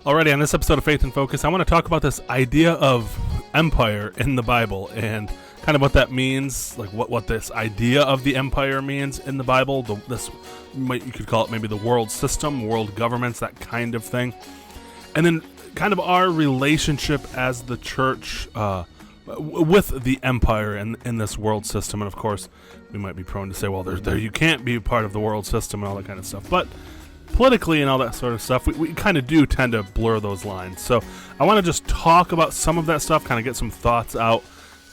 Alrighty, on this episode of Faith in Focus, I want to talk about this idea of empire in the Bible and kind of what that means, like what this idea of the empire means in the Bible. You could call it maybe the world system, world governments, that kind of thing. And then kind of our relationship as the church with the empire in this world system. And of course, we might be prone to say, well, you can't be part of the world system and all that kind of stuff. But politically and all that sort of stuff, we kind of do tend to blur those lines. So I want to just talk about some of that stuff, kind of get some thoughts out,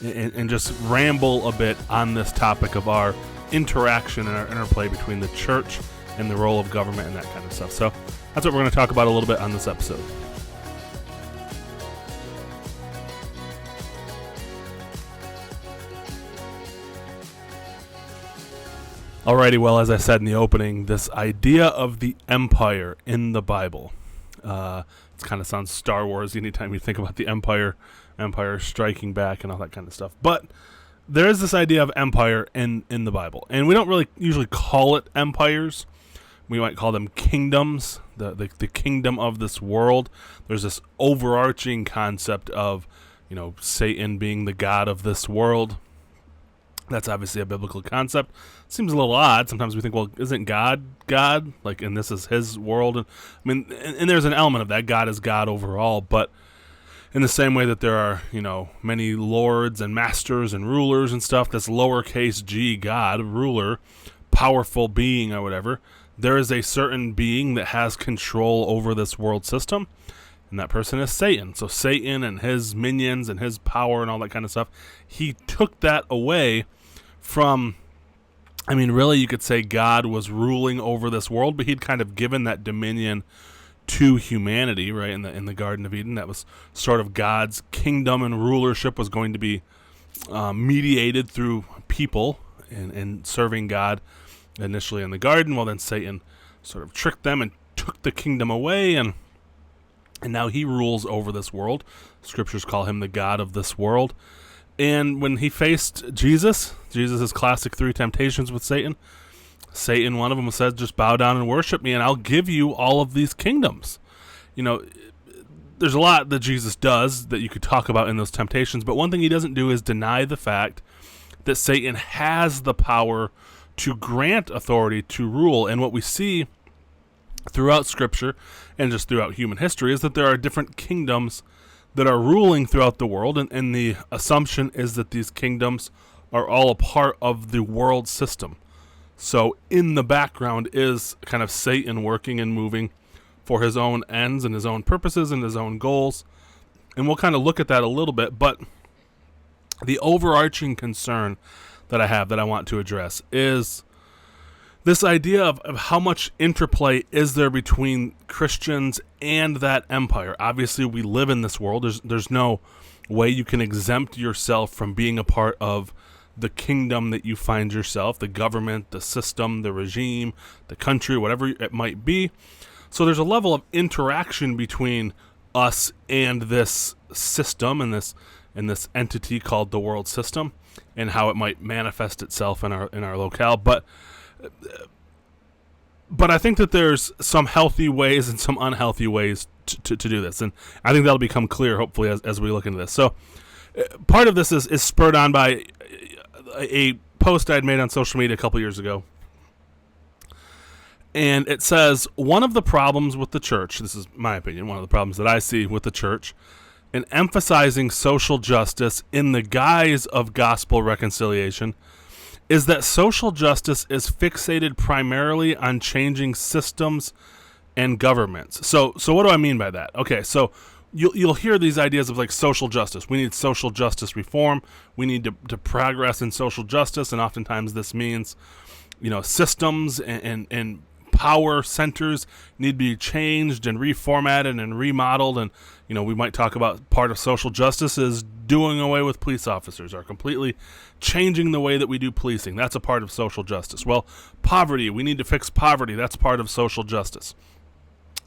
and just ramble a bit on this topic of our interaction and our interplay between the church and the role of government and that kind of stuff. So that's what we're going to talk about a little bit on this episode. Alrighty, well, as I said in the opening, this idea of the empire in the Bible, it kind of sounds Star Wars anytime you think about the empire striking back and all that kind of stuff. But there is this idea of empire in the Bible, and we don't really usually call it empires. We might call them kingdoms, the kingdom of this world. There's this overarching concept of, Satan being the god of this world. That's obviously a biblical concept. Seems a little odd. Sometimes we think, well, isn't God? Like, and this is his world. And there's an element of that. God is God overall. But in the same way that there are, many lords and masters and rulers and stuff, this lowercase g, God, ruler, powerful being or whatever, there is a certain being that has control over this world system. And that person is Satan. So Satan and his minions and his power and all that kind of stuff, he took that away from, really you could say God was ruling over this world, but he'd kind of given that dominion to humanity, right, in the Garden of Eden. That was sort of God's kingdom, and rulership was going to be mediated through people and serving God initially in the garden. Well, then Satan sort of tricked them and took the kingdom away, and now he rules over this world. Scriptures call him the God of this world. And when he faced Jesus' classic three temptations with Satan, one of them said, just bow down and worship me, and I'll give you all of these kingdoms. There's a lot that Jesus does that you could talk about in those temptations, but one thing he doesn't do is deny the fact that Satan has the power to grant authority to rule. And what we see throughout Scripture and just throughout human history is that there are different kingdoms that are ruling throughout the world, and the assumption is that these kingdoms are all a part of the world system. So in the background is kind of Satan working and moving for his own ends and his own purposes and his own goals. And we'll kind of look at that a little bit, but the overarching concern that I want to address is this idea of how much interplay is there between Christians and that empire. Obviously, we live in this world. There's no way you can exempt yourself from being a part of the kingdom that you find yourself, the government, the system, the regime, the country, whatever it might be. So there's a level of interaction between us and this system and this entity called the world system, and how it might manifest itself in our locale. But I think that there's some healthy ways and some unhealthy ways to do this. And I think that'll become clear, hopefully, as we look into this. So part of this is spurred on by a post I'd made on social media a couple years ago. And it says, one of the problems with the church, this is my opinion, one of the problems that I see with the church, in emphasizing social justice in the guise of gospel reconciliation, is that social justice is fixated primarily on changing systems and governments. So what do I mean by that? Okay, so you'll hear these ideas of like social justice. We need social justice reform. We need to progress in social justice, and oftentimes this means, systems and power centers need to be changed and reformatted and remodeled. And we might talk about part of social justice is doing away with police officers or completely changing the way that we do policing. That's a part of social justice. Well, poverty, we need to fix poverty. That's part of social justice.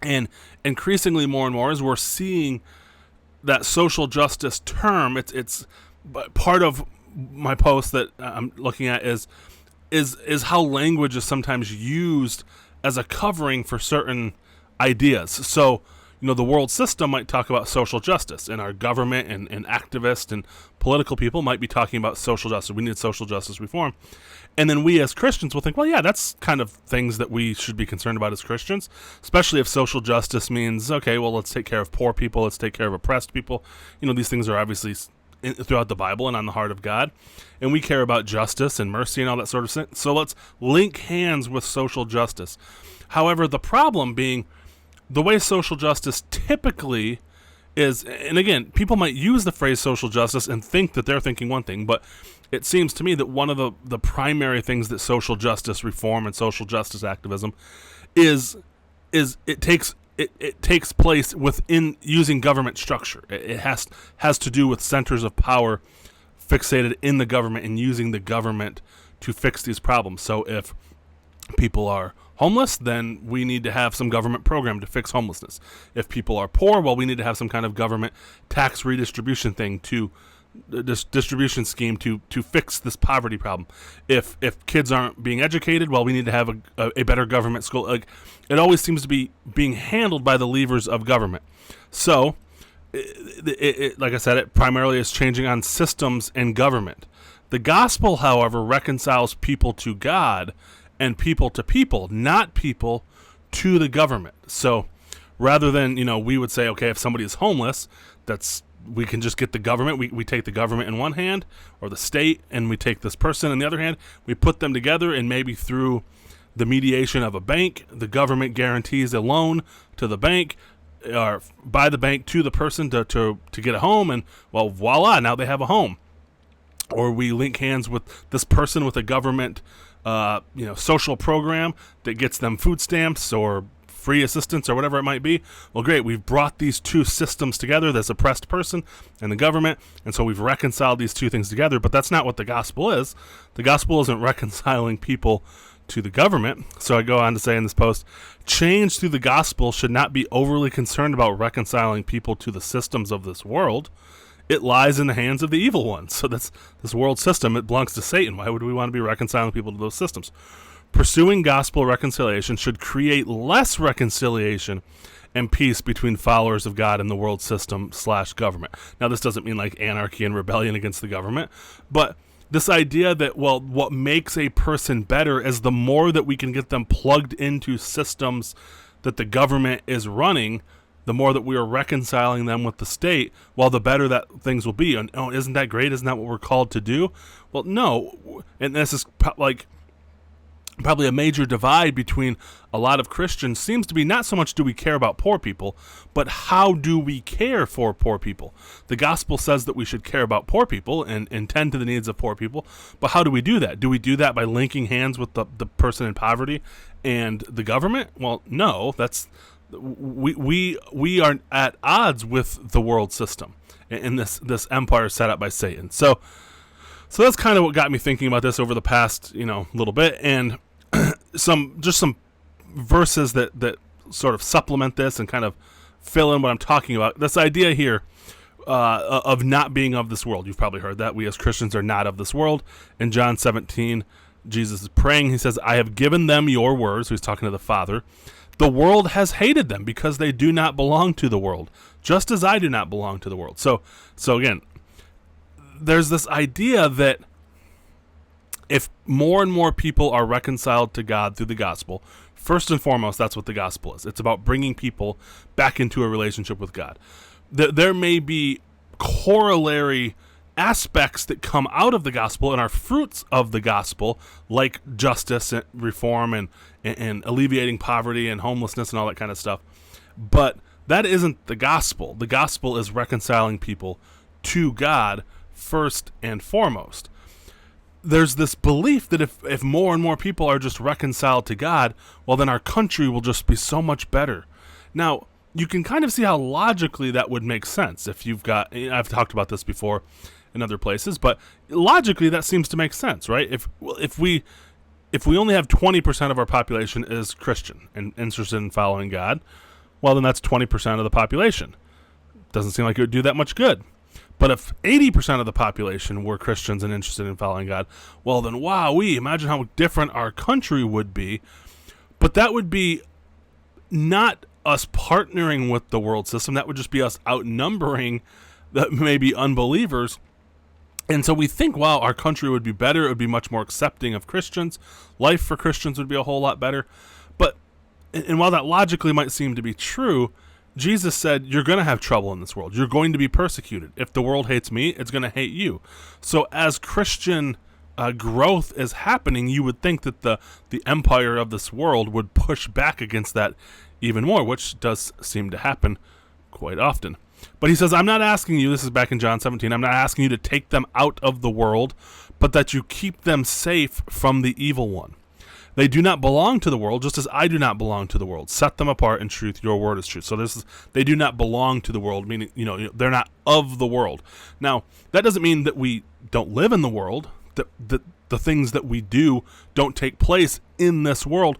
And increasingly more and more as we're seeing that social justice term, it's part of my post that I'm looking at is how language is sometimes used as a covering for certain ideas. So, the world system might talk about social justice, and our government and activists and political people might be talking about social justice. We need social justice reform. And then we as Christians will think, well, yeah, that's kind of things that we should be concerned about as Christians, especially if social justice means, okay, well, let's take care of poor people, let's take care of oppressed people. These things are obviously throughout the Bible and on the heart of God, and we care about justice and mercy and all that sort of thing. So let's link hands with social justice. However, the problem being the way social justice typically is, and again, people might use the phrase social justice and think that they're thinking one thing, but it seems to me that one of the primary things that social justice reform and social justice activism is it takes place within using government structure. It has to do with centers of power fixated in the government and using the government to fix these problems. So if people are homeless, then we need to have some government program to fix homelessness. If people are poor, well, we need to have some kind of government tax redistribution thing this distribution scheme to fix this poverty problem. If kids aren't being educated, well, we need to have a better government school. Like, it always seems to be being handled by the levers of government. So, like I said, it primarily is changing on systems and government. The gospel, however, reconciles people to God and people to people, not people to the government. So rather than, we would say, okay, if somebody is homeless, we can just get the government. We take the government in one hand, or the state, and we take this person in the other hand. We put them together, and maybe through the mediation of a bank, the government guarantees a loan to the bank, or by the bank to the person to get a home, and, well, voila, now they have a home. Or we link hands with this person with a government social program that gets them food stamps or free assistance or whatever it might be. Well, great, we've brought these two systems together, this oppressed person and the government, and so we've reconciled these two things together. But that's not what the gospel is. The gospel isn't reconciling people to the government. So I go on to say in this post, change through the gospel should not be overly concerned about reconciling people to the systems of this world. It lies in the hands of the evil one. So that's this world system. It belongs to Satan. Why would we want to be reconciling people to those systems? Pursuing gospel reconciliation should create less reconciliation and peace between followers of God and the world system / government. Now, this doesn't mean like anarchy and rebellion against the government, but this idea that, well, what makes a person better is the more that we can get them plugged into systems that the government is running, the more that we are reconciling them with the state, well, the better that things will be. And, oh, isn't that great? Isn't that what we're called to do? Well, no. And this is probably a major divide between a lot of Christians seems to be not so much do we care about poor people, but how do we care for poor people? The gospel says that we should care about poor people and tend to the needs of poor people, but how do we do that? Do we do that by linking hands with the person in poverty and the government? Well, no, we are at odds with the world system in this empire set up by Satan. So that's kind of what got me thinking about this over the past, little bit, and some verses that sort of supplement this and kind of fill in what I'm talking about. This idea here of not being of this world. You've probably heard that. We as Christians are not of this world. In John 17, Jesus is praying. He says, I have given them your words. So he's talking to the Father. The world has hated them because they do not belong to the world, just as I do not belong to the world. So again, there's this idea that if more and more people are reconciled to God through the gospel, first and foremost, that's what the gospel is. It's about bringing people back into a relationship with God. There may be corollary aspects that come out of the gospel and are fruits of the gospel, like justice and reform and alleviating poverty and homelessness and all that kind of stuff. But that isn't the gospel. The gospel is reconciling people to God first and foremost. There's this belief that if more and more people are just reconciled to God, well, then our country will just be so much better. Now, you can kind of see how logically that would make sense. If you've got, I've talked about this before in other places, but logically that seems to make sense, right? If we only have 20% of our population is Christian and interested in following God, well, then that's 20% of the population. Doesn't seem like it would do that much good. But if 80% of the population were Christians and interested in following God, well, then imagine how different our country would be. But that would be not us partnering with the world system. That would just be us outnumbering the maybe unbelievers. And so we think, wow, our country would be better. It would be much more accepting of Christians. Life for Christians would be a whole lot better. But, and while that logically might seem to be true, Jesus said, you're going to have trouble in this world. You're going to be persecuted. If the world hates me, it's going to hate you. So as Christian growth is happening, you would think that the empire of this world would push back against that even more, which does seem to happen quite often. But he says, I'm not asking you, this is back in John 17, I'm not asking you to take them out of the world, but that you keep them safe from the evil one. They do not belong to the world, just as I do not belong to the world. Set them apart in truth. Your word is truth. So they do not belong to the world, meaning, they're not of the world. Now, that doesn't mean that we don't live in the world, that the things that we do don't take place in this world,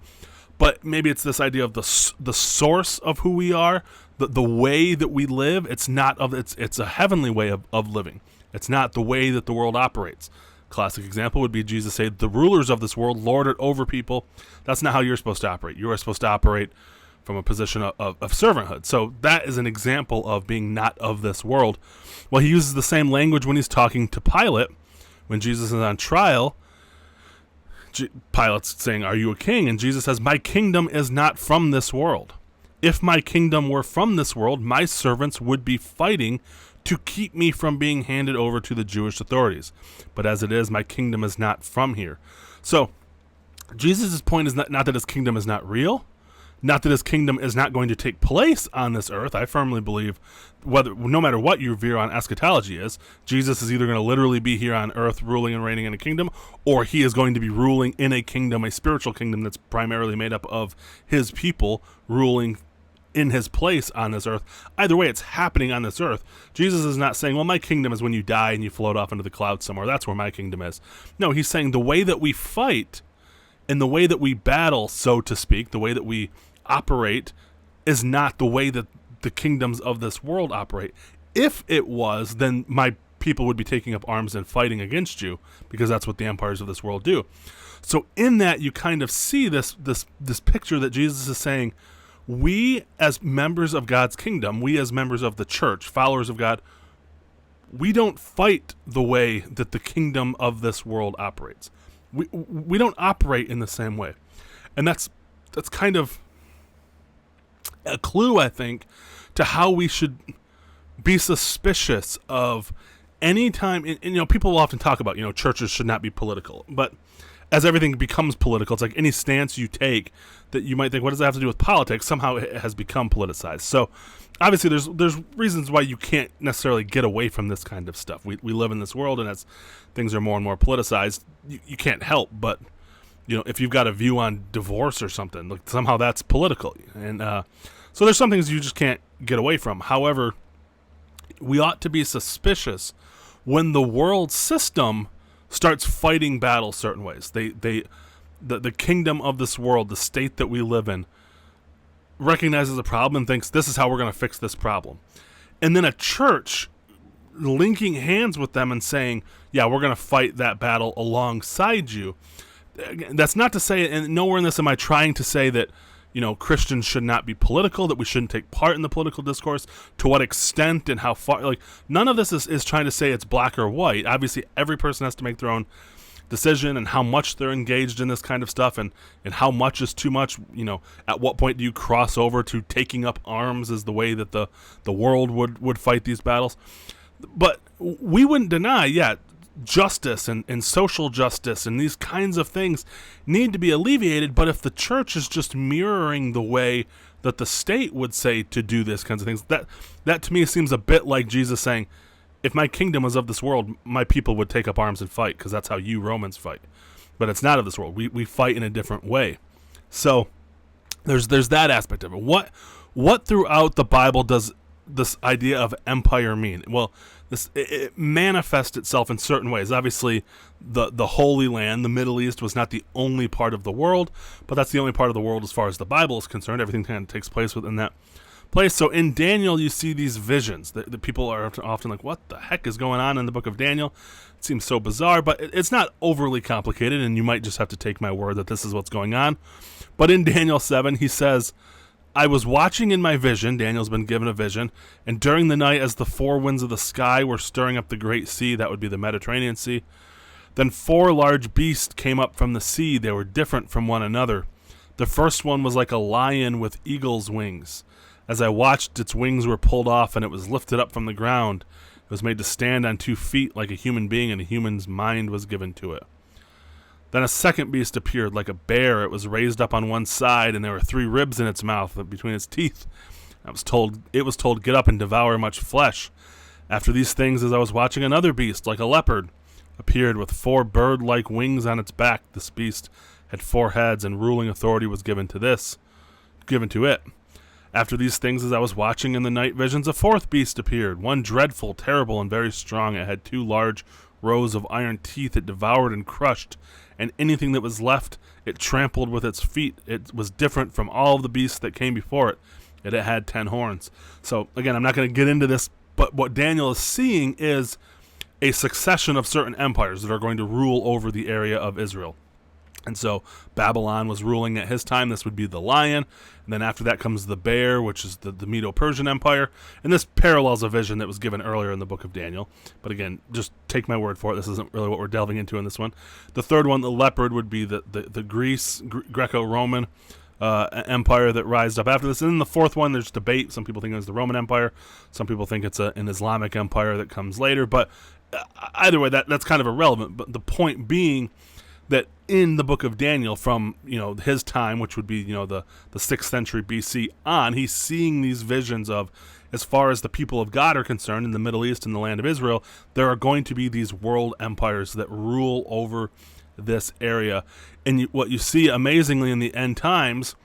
but maybe it's this idea of the source of who we are, the way that we live. It's a heavenly way of living. It's not the way that the world operates. Classic example would be Jesus said, the rulers of this world lord it over people. That's not how you're supposed to operate. You are supposed to operate from a position of servanthood. So that is an example of being not of this world. Well, he uses the same language when he's talking to Pilate. When Jesus is on trial, Pilate's saying, are you a king? And Jesus says, my kingdom is not from this world. If my kingdom were from this world, my servants would be fighting to keep me from being handed over to the Jewish authorities. But as it is, my kingdom is not from here. So Jesus' point is not that his kingdom is not real, not that his kingdom is not going to take place on this earth. I firmly believe, no matter what your view on eschatology is, Jesus is either going to literally be here on earth ruling and reigning in a kingdom, or he is going to be ruling in a kingdom, a spiritual kingdom that's primarily made up of his people ruling in his place on this earth. Either way, it's happening on this earth. Jesus is not saying, well, my kingdom is when you die and you float off into the clouds somewhere. That's where my kingdom is. No, he's saying the way that we fight and the way that we battle, so to speak, the way that we operate is not the way that the kingdoms of this world operate. If it was, then my people would be taking up arms and fighting against you, because that's what the empires of this world do. So in that, you kind of see this picture that Jesus is saying, we as members of God's kingdom, we as members of the church, followers of God, we don't fight the way that the kingdom of this world operates. We don't operate in the same way. And that's kind of a clue, I think, to how we should be suspicious of any time. And people will often talk about, churches should not be political. But as everything becomes political, it's like any stance you take that you might think, what does that have to do with politics? Somehow it has become politicized. So obviously there's reasons why you can't necessarily get away from this kind of stuff. We live in this world, and as things are more and more politicized, you can't help but, if you've got a view on divorce or something, like somehow that's political. And so there's some things you just can't get away from. However, we ought to be suspicious when the world system starts fighting battles certain ways. The kingdom of this world, the state that we live in, recognizes a problem and thinks this is how we're going to fix this problem. And then a church linking hands with them and saying, yeah, we're going to fight that battle alongside you. That's not to say, and nowhere in this am I trying to say that, Christians should not be political, that we shouldn't take part in the political discourse, to what extent and how far. None of this is trying to say it's black or white. Obviously, every person has to make their own decision and how much they're engaged in this kind of stuff, and how much is too much. At what point do you cross over to taking up arms as the way that the world would fight these battles? But we wouldn't deny, justice and social justice and these kinds of things need to be alleviated. But if the church is just mirroring the way that the state would say to do this kinds of things, that to me seems a bit like Jesus saying, if my kingdom was of this world, my people would take up arms and fight, because that's how you Romans fight. But it's not of this world. We fight in a different way. So there's that aspect of it. What throughout the Bible does this idea of empire mean? Well, it manifests itself in certain ways. Obviously, the Holy Land, the Middle East, was not the only part of the world, but that's the only part of the world as far as the Bible is concerned. Everything kind of takes place within that place. So in Daniel, you see these visions. The people are often like, what the heck is going on in the book of Daniel? It seems so bizarre, but it's not overly complicated, and you might just have to take my word that this is what's going on. But in Daniel 7, he says, I was watching in my vision, Daniel's been given a vision, and during the night as the four winds of the sky were stirring up the great sea, that would be the Mediterranean Sea, then four large beasts came up from the sea. They were different from one another. The first one was like a lion with eagle's wings. As I watched, its wings were pulled off, and it was lifted up from the ground. It was made to stand on 2 feet like a human being, and a human's mind was given to it. Then a second beast appeared, like a bear. It was raised up on one side, and there were 3 ribs in its mouth between its teeth. It was told, get up and devour much flesh. After these things, as I was watching, another beast, like a leopard, appeared with 4 bird-like wings on its back. This beast had 4 heads, and ruling authority was given to it. After these things, as I was watching in the night visions, a 4th beast appeared, one dreadful, terrible, and very strong. It had 2 large rows of iron teeth. It devoured and crushed, and anything that was left it trampled with its feet. It was different from all of the beasts that came before it. It had 10 horns. So, again, I'm not going to get into this, but what Daniel is seeing is a succession of certain empires that are going to rule over the area of Israel. And so Babylon was ruling at his time. This would be the lion. And then after that comes the bear, which is the Medo-Persian Empire. And this parallels a vision that was given earlier in the book of Daniel. But again, just take my word for it. This isn't really what we're delving into in this one. The third one, the leopard, would be the Greco-Roman empire that rised up after this. And then the fourth one, there's debate. Some people think it's the Roman Empire. Some people think it's an Islamic empire that comes later. But either way, that's kind of irrelevant. But the point being that in the book of Daniel, from his time, which would be the 6th century BC on, he's seeing these visions of, as far as the people of God are concerned in the Middle East and the land of Israel, there are going to be these world empires that rule over this area. And what you see amazingly in the end times,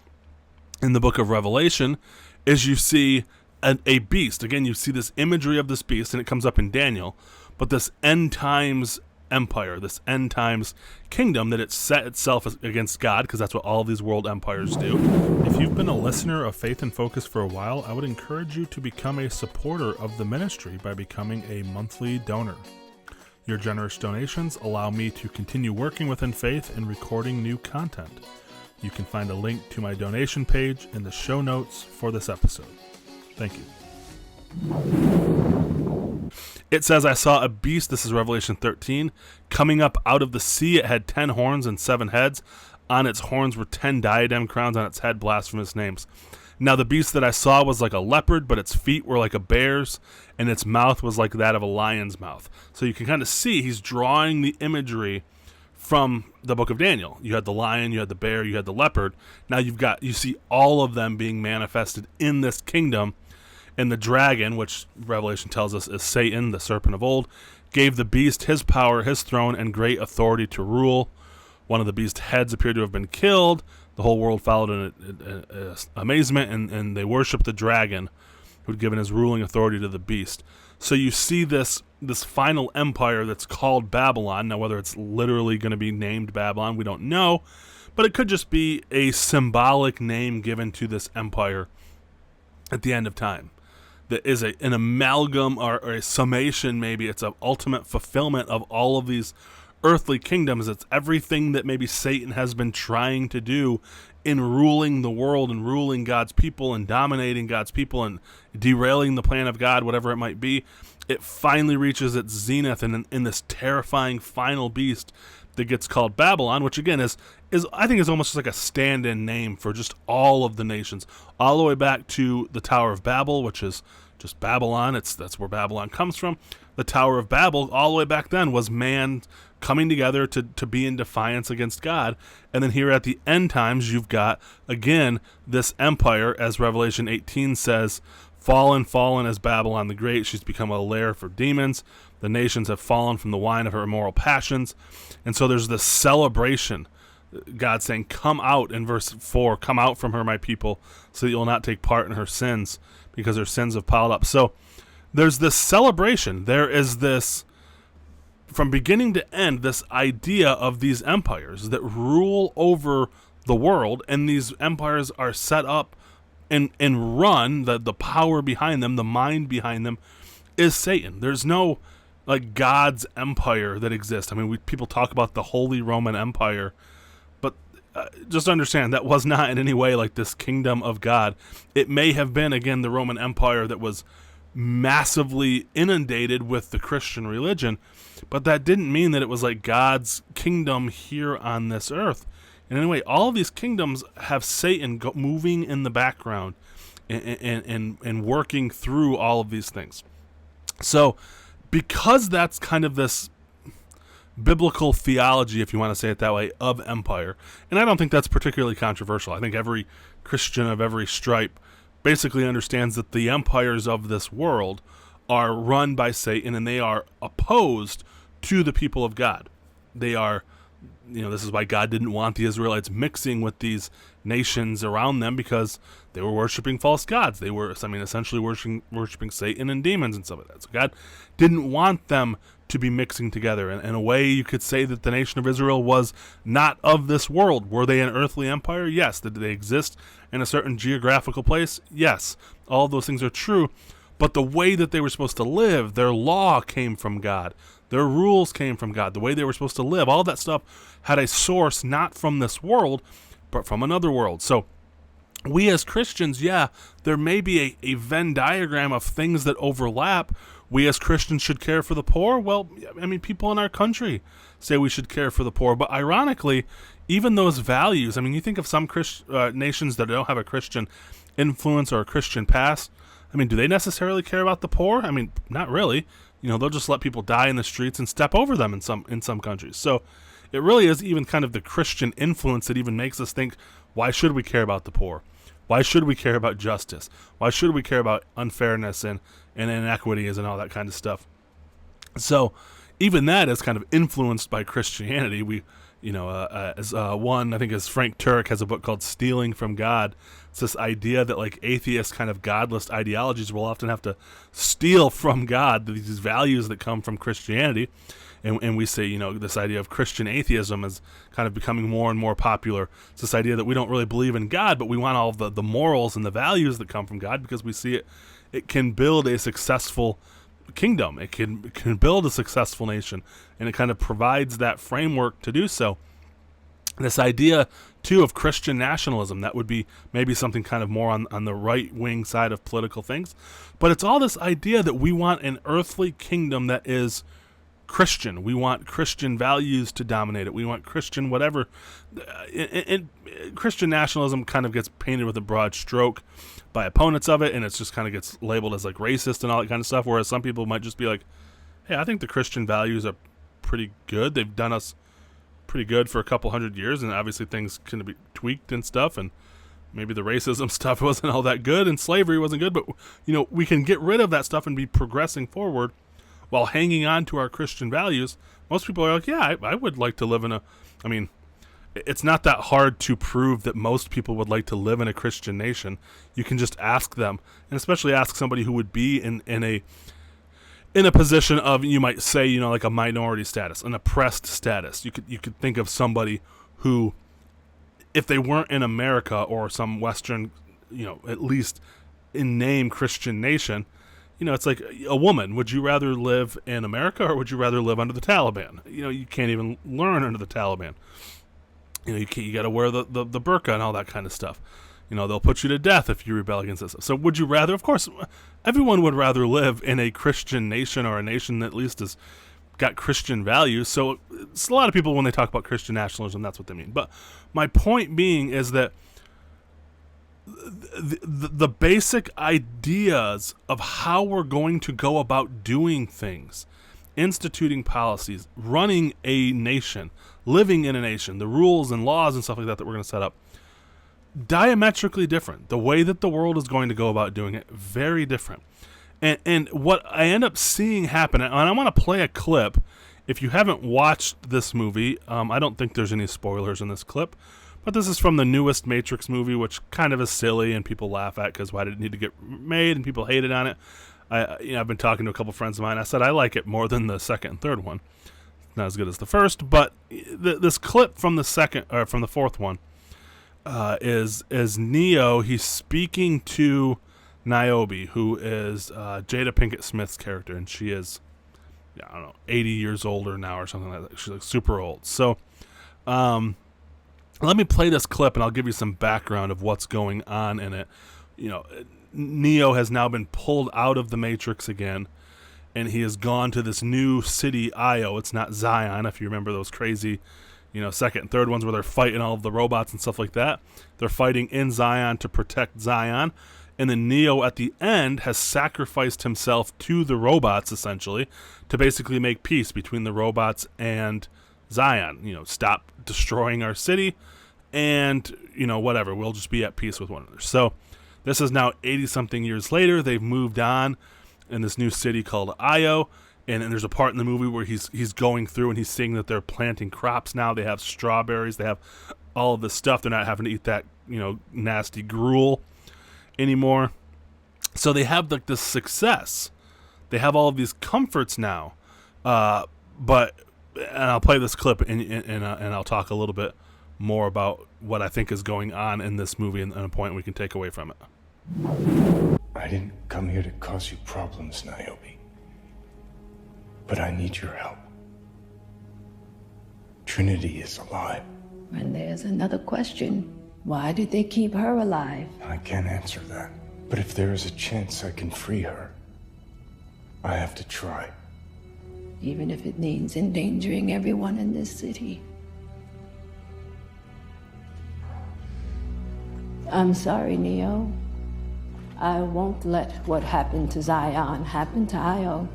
in the book of Revelation, is you see a beast. Again, you see this imagery of this beast, and it comes up in Daniel, but this end times empire, this end times kingdom that it's set itself against God, because that's what all of these world empires do. If you've been a listener of Faith in Focus for a while, I would encourage you to become a supporter of the ministry by becoming a monthly donor. Your generous donations allow me to continue working within Faith and recording new content. You can find a link to my donation page in the show notes for this episode. Thank you. It says, I saw a beast, this is Revelation 13, coming up out of the sea. It had 10 horns and 7 heads. On its horns were 10 diadem crowns, on its head blasphemous names. Now the beast that I saw was like a leopard, but its feet were like a bear's, and its mouth was like that of a lion's mouth. So you can kind of see he's drawing the imagery from the book of Daniel. You had the lion, you had the bear, you had the leopard. Now you see all of them being manifested in this kingdom. And the dragon, which Revelation tells us is Satan, the serpent of old, gave the beast his power, his throne, and great authority to rule. One of the beast's heads appeared to have been killed. The whole world followed in amazement, and they worshiped the dragon, who had given his ruling authority to the beast. So you see this final empire that's called Babylon. Now, whether it's literally going to be named Babylon, we don't know. But it could just be a symbolic name given to this empire at the end of time. That is an amalgam or a summation, maybe. It's an ultimate fulfillment of all of these earthly kingdoms. It's everything that maybe Satan has been trying to do in ruling the world and ruling God's people and dominating God's people and derailing the plan of God, whatever it might be. It finally reaches its zenith in this terrifying final beast that gets called Babylon, which again is I think is almost like a stand-in name for just all of the nations, all the way back to the Tower of Babel, which is just Babylon. That's where Babylon comes from. The Tower of Babel, all the way back then, was man coming together to be in defiance against God. And then here at the end times, you've got, again, this empire, as Revelation 18 says, fallen as Babylon the Great. She's become a lair for demons. The nations have fallen from the wine of her immoral passions. And so there's this celebration. God saying, come out, in verse 4, come out from her, my people, so that you'll not take part in her sins, because her sins have piled up. So there's this celebration. There is this, from beginning to end, this idea of these empires that rule over the world, and these empires are set up and run, the power behind them, the mind behind them, is Satan. There's no like God's empire that exists. I mean, people talk about the Holy Roman Empire, but just understand that was not in any way like this kingdom of God. It may have been, again, the Roman Empire that was massively inundated with the Christian religion, but that didn't mean that it was like God's kingdom here on this earth. And anyway, all of these kingdoms have Satan moving in the background and working through all of these things. So because that's kind of this biblical theology, if you want to say it that way, of empire, and I don't think that's particularly controversial. I think every Christian of every stripe basically understands that the empires of this world are run by Satan, and they are opposed to the people of God. They are, this is why God didn't want the Israelites mixing with these nations around them, because they were worshiping false gods. They were, essentially worshiping Satan and demons and stuff like that. So God didn't want them to be mixing together. And in a way, you could say that the nation of Israel was not of this world. Were they an earthly empire? Yes. Did they exist in a certain geographical place? Yes. All of those things are true. But the way that they were supposed to live, their law came from God. Their rules came from God. The way they were supposed to live, all that stuff had a source not from this world, but from another world. So we as Christians, there may be a Venn diagram of things that overlap. We as Christians should care for the poor. Well, people in our country say we should care for the poor. But ironically, even those values, you think of some nations that don't have a Christian influence or a Christian past. Do they necessarily care about the poor? Not really. They'll just let people die in the streets and step over them in some countries. So it really is even kind of the Christian influence that even makes us think, why should we care about the poor? Why should we care about justice? Why should we care about unfairness and inequities and all that kind of stuff? So even that is kind of influenced by Christianity. We, as Frank Turek has a book called Stealing from God. It's this idea that like atheist kind of godless ideologies will often have to steal from God these values that come from Christianity. And we say, this idea of Christian atheism is kind of becoming more and more popular. It's this idea that we don't really believe in God, but we want all of the morals and the values that come from God because we see it can build a successful kingdom. It can build a successful nation, and it kind of provides that framework to do so. This idea, too, of Christian nationalism, that would be maybe something kind of more on the right-wing side of political things. But it's all this idea that we want an earthly kingdom that is Christian. We want Christian values to dominate it. We want Christian whatever. And Christian nationalism kind of gets painted with a broad stroke by opponents of it, and it just kind of gets labeled as like racist and all that kind of stuff, whereas some people might just be like, hey, I think the Christian values are pretty good. They've done us pretty good for a couple hundred years, and obviously things can be tweaked and stuff, and maybe the racism stuff wasn't all that good, and slavery wasn't good, but we can get rid of that stuff and be progressing forward while hanging on to our Christian values. Most people are like, I would like to live in it's not that hard to prove that most people would like to live in a Christian nation. You can just ask them, and especially ask somebody who would be in a position of, you might say, like a minority status, an oppressed status. You could think of somebody who, if they weren't in America or some Western, at least in name Christian nation, it's like a woman. Would you rather live in America or would you rather live under the Taliban? You can't even learn under the Taliban. You got to wear the burqa and all that kind of stuff. They'll put you to death if you rebel against this. So would you rather? Of course, everyone would rather live in a Christian nation, or a nation that at least has got Christian values. So it's a lot of people, when they talk about Christian nationalism, that's what they mean. But my point being is that the basic ideas of how we're going to go about doing things, instituting policies, running a nation, living in a nation, the rules and laws and stuff like that we're going to set up, diametrically different. The way that the world is going to go about doing it, very different. And what I end up seeing happen, and I want to play a clip. If you haven't watched this movie, I don't think there's any spoilers in this clip, but this is from the newest Matrix movie, which kind of is silly and people laugh at because why did it need to get made, and people hated on it. I've been talking to a couple friends of mine. I said I like it more than the second and third one. Not as good as the first, but this clip from the fourth one is Neo. He's speaking to Niobe, who is Jada Pinkett Smith's character, and she is, 80 years older now or something like that. She's like super old. So Let me play this clip, and I'll give you some background of what's going on in it. You know, Neo has now been pulled out of the Matrix again, and he has gone to this new city, Io. It's not Zion, if you remember those crazy, second and third ones where they're fighting all of the robots and stuff like that. They're fighting in Zion to protect Zion. And then Neo at the end has sacrificed himself to the robots, essentially, to basically make peace between the robots and Zion. Stop destroying our city, and, whatever. We'll just be at peace with one another. So this is now 80-something years later. They've moved on in this new city called Io. And there's a part in the movie where he's going through and he's seeing that they're planting crops now. They have strawberries. They have all of this stuff. They're not having to eat that, nasty gruel anymore. So they have this success. They have all of these comforts now. And I'll play this clip and I'll talk a little bit more about what I think is going on in this movie and a point we can take away from it. I didn't come here to cause you problems, Niobe. But I need your help. Trinity is alive. And there's another question. Why did they keep her alive? I can't answer that. But if there is a chance I can free her, I have to try. Even if it means endangering everyone in this city. I'm sorry, Neo. I won't let what happened to Zion happen to Io.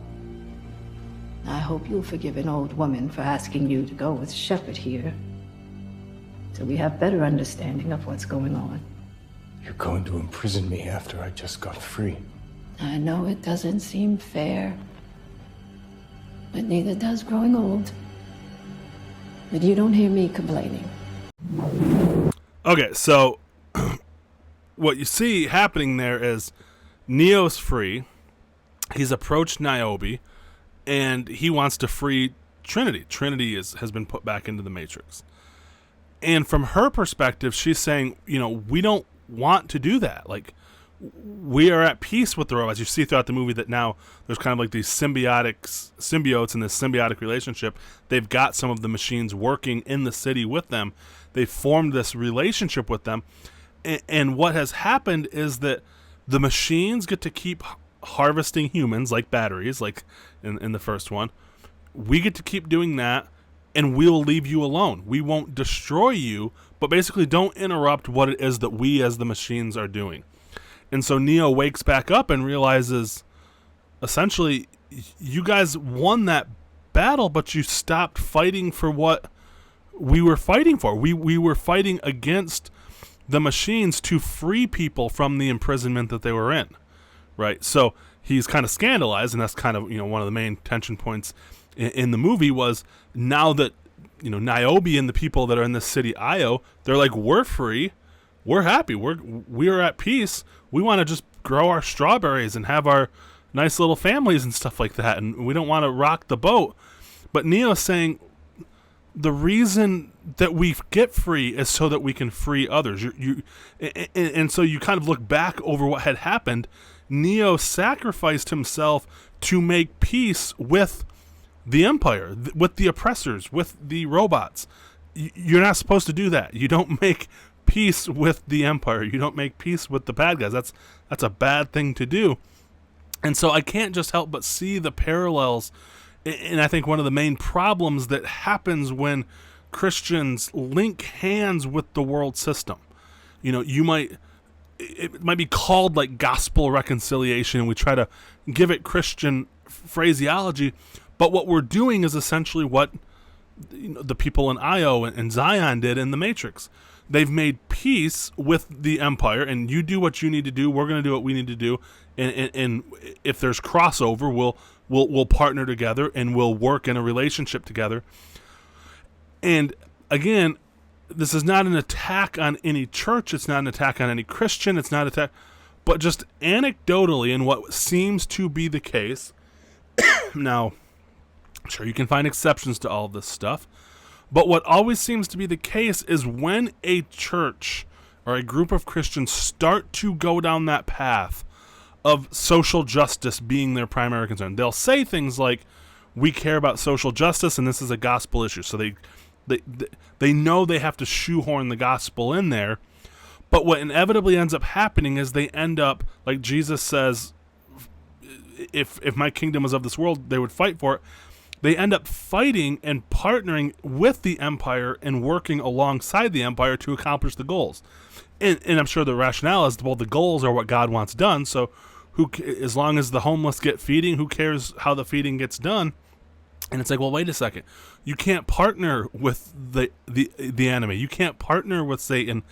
I hope you'll forgive an old woman for asking you to go with Shepherd here, so we have better understanding of what's going on. You're going to imprison me after I just got free. I know it doesn't seem fair, but neither does growing old. But you don't hear me complaining. Okay, so what you see happening there is Neo's free. He's approached Niobe, and he wants to free Trinity. Trinity has been put back into the Matrix. And from her perspective, she's saying, we don't want to do that. Like, we are at peace with the robots. You see throughout the movie that now there's kind of like these symbiotes in this symbiotic relationship. They've got some of the machines working in the city with them. They've formed this relationship with them. And what has happened is that the machines get to keep harvesting humans like batteries, like in the first one. We get to keep doing that, and we'll leave you alone. We won't destroy you, but basically don't interrupt what it is that we as the machines are doing. And so Neo wakes back up and realizes, essentially, you guys won that battle, but you stopped fighting for what we were fighting for. We were fighting against the machines to free people from the imprisonment that they were in. Right, so he's kind of scandalized, and that's kind of one of the main tension points in the movie was now that Niobe and the people that are in this city Io, they're like, we're free, we're happy, we're at peace. We want to just grow our strawberries and have our nice little families and stuff like that, and we don't want to rock the boat. But Neo's saying the reason that we get free is so that we can free others. And so you kind of look back over what had happened. Neo sacrificed himself to make peace with the Empire, with the oppressors, with the robots. You're not supposed to do that. You don't make peace with the Empire. You don't make peace with the bad guys. That's a bad thing to do. And so I can't just help but see the parallels. And I think one of the main problems that happens when Christians link hands with the world system, it might be called like gospel reconciliation, and we try to give it Christian phraseology, but what we're doing is essentially what the people in Io and Zion did in the Matrix. They've made peace with the Empire, and you do what you need to do, we're going to do what we need to do, and if there's crossover, we'll partner together and we'll work in a relationship together. And again, this is not an attack on any church. It's not an attack on any Christian. It's not an attack, but just anecdotally, in what seems to be the case. Now, I'm sure you can find exceptions to all of this stuff, but what always seems to be the case is when a church or a group of Christians start to go down that path of social justice being their primary concern, they'll say things like, we care about social justice and this is a gospel issue. So they They know they have to shoehorn the gospel in there, but what inevitably ends up happening is they end up, like Jesus says, if my kingdom was of this world, they would fight for it. They end up fighting and partnering with the empire and working alongside the empire to accomplish the goals. And I'm sure the rationale is, well, the goals are what God wants done, so as long as the homeless get feeding, who cares how the feeding gets done? And it's like, well, wait a second. You can't partner with the enemy. You can't partner with Satan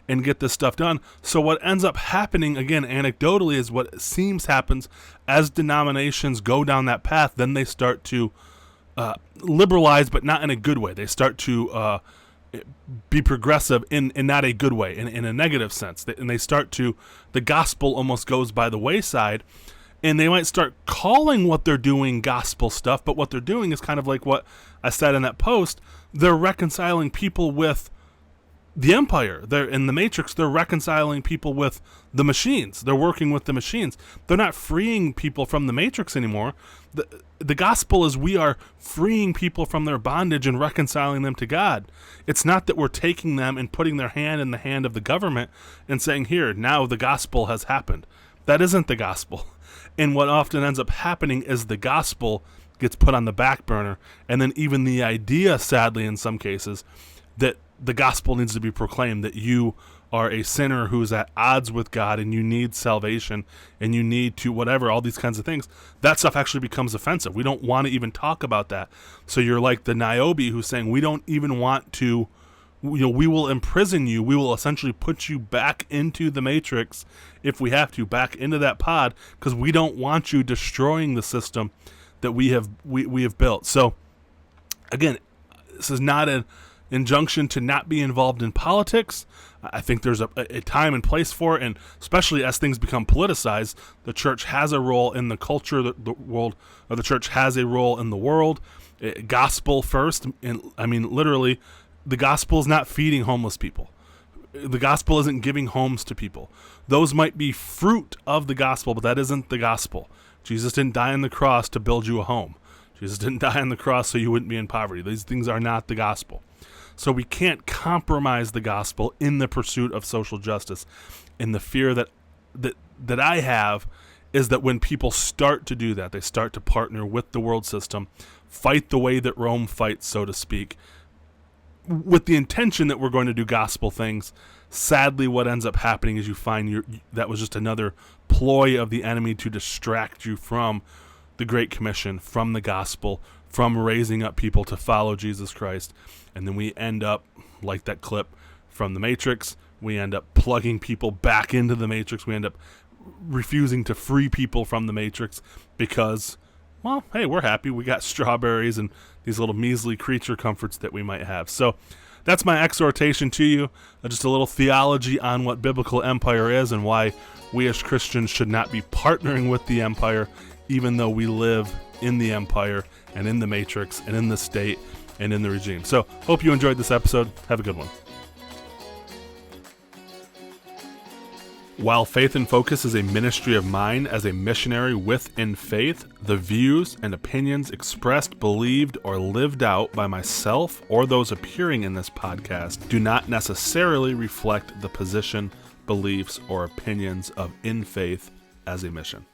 and get this stuff done. So what ends up happening, again, anecdotally, is what seems happens as denominations go down that path, then they start to liberalize, but not in a good way. They start to be progressive in not a good way, in a negative sense. And they start to, the gospel almost goes by the wayside, and they might start calling what they're doing gospel stuff, but what they're doing is kind of like what I said in that post. They're reconciling people with the empire. They're in the Matrix. They're reconciling people with the machines. They're working with the machines. They're not freeing people from the Matrix anymore. The gospel is we are freeing people from their bondage and reconciling them to God. It's not that we're taking them and putting their hand in the hand of the government and saying, here, now the gospel has happened. That isn't the gospel. And what often ends up happening is the gospel gets put on the back burner, and then even the idea, sadly in some cases, that the gospel needs to be proclaimed, that you are a sinner who's at odds with God and you need salvation and you need to whatever, all these kinds of things. That stuff actually becomes offensive. We don't want to even talk about that. So you're like the Niobe who's saying, we don't even want to, we will imprison you. We will essentially put you back into the Matrix if we have to, back into that pod, because we don't want you destroying the system that we have built. So again, this is not an injunction to not be involved in politics. I think there's a time and place for it, and especially as things become politicized, the church has a role in the culture, the world, or the church has a role in the world. Gospel first, and I mean literally, the gospel is not feeding homeless people. The gospel isn't giving homes to people. Those might be fruit of the gospel, but that isn't the gospel. Jesus didn't die on the cross to build you a home. Jesus didn't die on the cross so you wouldn't be in poverty. These things are not the gospel. So we can't compromise the gospel in the pursuit of social justice. And the fear that I have is that when people start to do that, they start to partner with the world system, fight the way that Rome fights, so to speak, with the intention that we're going to do gospel things. Sadly, what ends up happening is you find that was just another ploy of the enemy to distract you from the Great Commission, from the gospel, from raising up people to follow Jesus Christ. And then we end up, like that clip from the Matrix, we end up plugging people back into the Matrix. We end up refusing to free people from the Matrix because, well, hey, we're happy. We got strawberries and these little measly creature comforts that we might have. So that's my exhortation to you, just a little theology on what biblical empire is and why we as Christians should not be partnering with the empire, even though we live in the empire and in the Matrix and in the state and in the regime. So hope you enjoyed this episode. Have a good one. While Faith in Focus is a ministry of mine as a missionary with InFaith, the views and opinions expressed, believed, or lived out by myself or those appearing in this podcast do not necessarily reflect the position, beliefs, or opinions of InFaith as a mission.